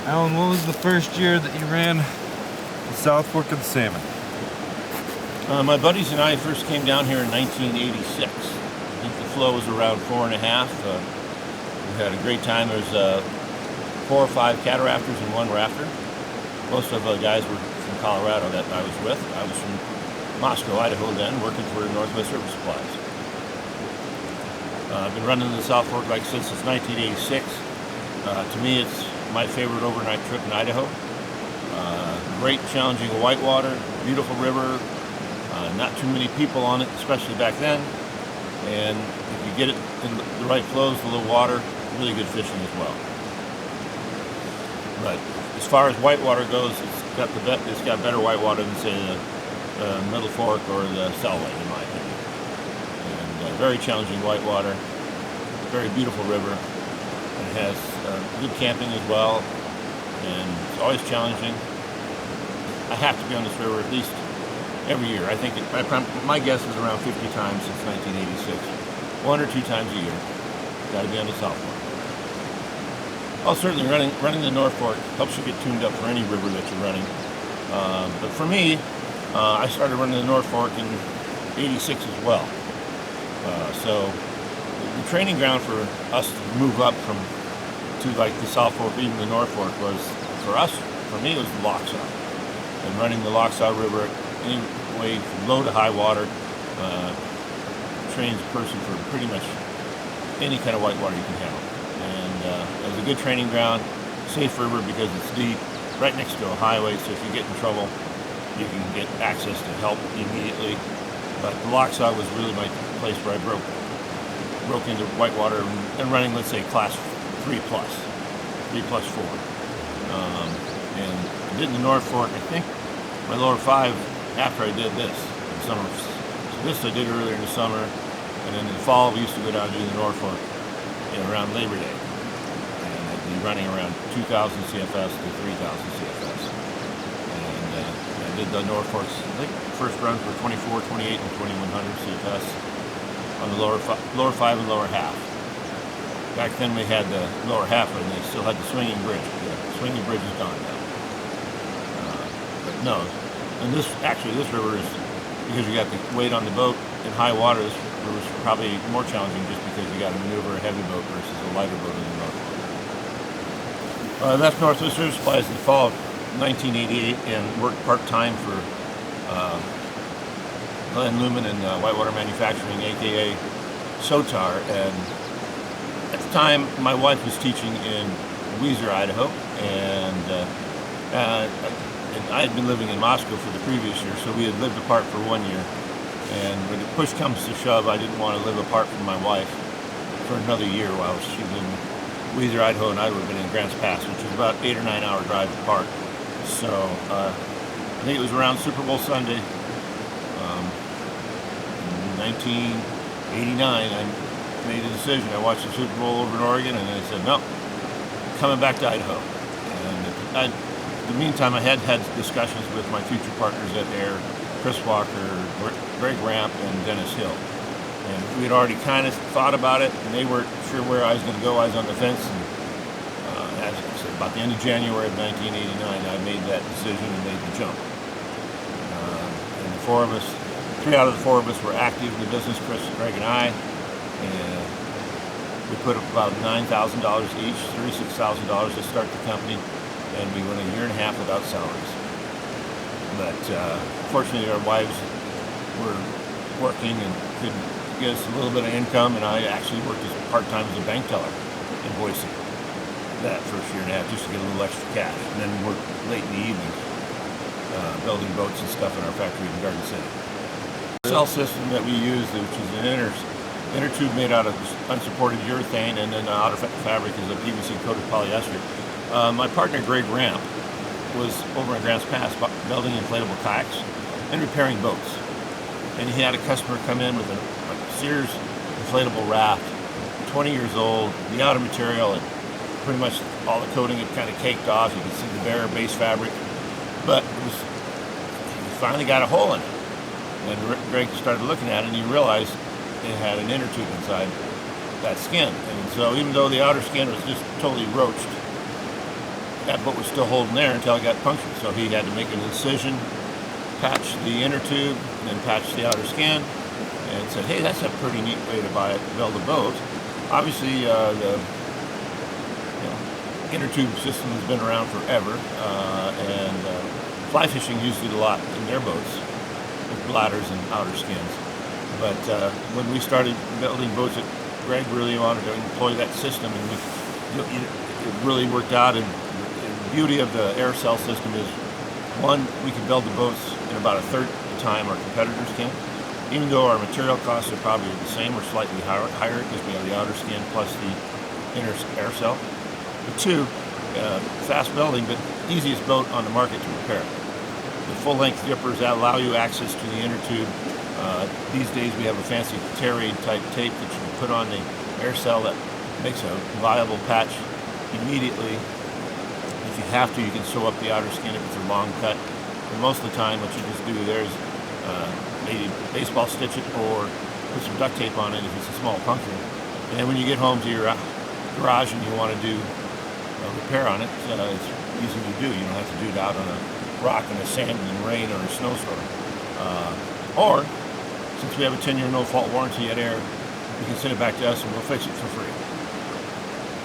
Alan, what was the first year that you ran the South Fork of the Salmon? My buddies and I first came down here in 1986. I think the flow was around 4.5. We had a great time. There's 4 or 5 catarafters and 1 rafter. Most of the guys were from Colorado that I was with. I was from Moscow, Idaho then, working for Northwest River Supplies. I've been running the South Fork, like I said, since 1986. To me, it's my favorite overnight trip in Idaho. Great, challenging whitewater, beautiful river, not too many people on it, especially back then. And if you get it in the right flows, the little water, really good fishing as well. But as far as whitewater goes, it's got better whitewater than, say, the Middle Fork or the Selway, in my opinion. And very challenging whitewater, very beautiful river. It has good camping as well, and it's always challenging. I have to be on this river at least every year. I think my guess is around 50 times since 1986. 1 or 2 times a year. Got to be on the South Fork. Oh, certainly running the North Fork helps you get tuned up for any river that you're running. But for me, I started running the North Fork in '86 as well. So the training ground for us to move up to like the South Fork, even the North Fork, was for me, it was the Lochsaw. And running the Lochsaw River anyway from low to high water trains a person for pretty much any kind of whitewater you can handle. And it was a good training ground, safe river because it's deep, right next to a highway, so if you get in trouble, you can get access to help immediately. But the Lochsaw was really my place where I broke into whitewater and running, let's say, class 3+, 3+4. And I did the North Fork, I think, my lower 5 after I did this in summer. So this I did earlier in the summer, and then in the fall we used to go down and do the North Fork around Labor Day. And I'd be running around 2,000 CFS to 3,000 CFS. And I did the North Forks, I think first runs were 24, 28, and 2,100 CFS on the lower 5 and lower half. Back then we had the lower half, and they still had the swinging bridge. The swinging bridge is gone now. But no, and this river is, because you got the weight on the boat in high water, this river is probably more challenging just because you got to maneuver a heavy boat versus a lighter boat in the North Fork. I left Northwest River Supplies in the fall of 1988 and worked part-time for Glenn Lumen and Whitewater Manufacturing, aka Sotar. And at the time, my wife was teaching in Weiser, Idaho, and I had been living in Moscow for the previous year, so we had lived apart for 1 year. And when push comes to shove, I didn't want to live apart from my wife for another year while she was in Weiser, Idaho, and I would have been in Grants Pass, which is about 8 or 9 hour drive apart. So I think it was around Super Bowl Sunday, 1989, I made a decision. I watched the Super Bowl over in Oregon, and I said, no, coming back to Idaho. And in the meantime, I had discussions with my future partners at Aire, Chris Walker, Greg Ramp, and Dennis Hill. And we had already kind of thought about it, and they weren't sure where I was going to go. I was on the fence, and as I said, about the end of January of 1989, I made that decision and made the jump. And the 4 of us, 3 out of the 4 of us were active in the business, Chris, Greg, and I. And we put up about $9,000 each, $36,000 to start the company, and we went a year and a half without salaries. But fortunately, our wives were working and could get us a little bit of income, and I actually worked as part-time as a bank teller in Boise that first year and a half just to get a little extra cash, and then worked late in the evening building boats and stuff in our factory in Garden City. The cell system that we use, which is an inner tube made out of unsupported urethane, and then the outer fabric is a PVC coated polyester. My partner Greg Ramp was over in Grants Pass building inflatable kayaks and repairing boats. And he had a customer come in with a Sears inflatable raft, 20 years old, the outer material, and pretty much all the coating had kind of caked off. You could see the bare base fabric, but he finally got a hole in it. And Greg started looking at it, and he realized it had an inner tube inside that skin. And so even though the outer skin was just totally roached, that boat was still holding there until it got punctured. So he had to make an incision, patch the inner tube, and then patch the outer skin, and said, hey, that's a pretty neat way to build a boat. Obviously, the inner tube system has been around forever, and fly fishing used it a lot in their boats with bladders and outer skins. But when we started building boats, Greg really wanted to employ that system, and it really worked out. And the beauty of the air cell system is, one, we can build the boats in about a third the time our competitors can. Even though our material costs are probably the same or slightly higher because we have the outer skin plus the inner air cell. But two, fast building, but easiest boat on the market to repair. The full-length zippers that allow you access to the inner tube. These days we have a fancy Terry type tape that you can put on the air cell that makes a viable patch immediately. If you have to, you can sew up the outer skin if it's a long cut. And most of the time what you just do there is maybe baseball stitch it or put some duct tape on it if it's a small puncture. And then when you get home to your garage and you want to do a repair on it, it's easy to do. You don't have to do it out on a rock in the sand in the rain or a snowstorm. Or, since we have a 10-year no-fault warranty at Aire, you can send it back to us and we'll fix it for free.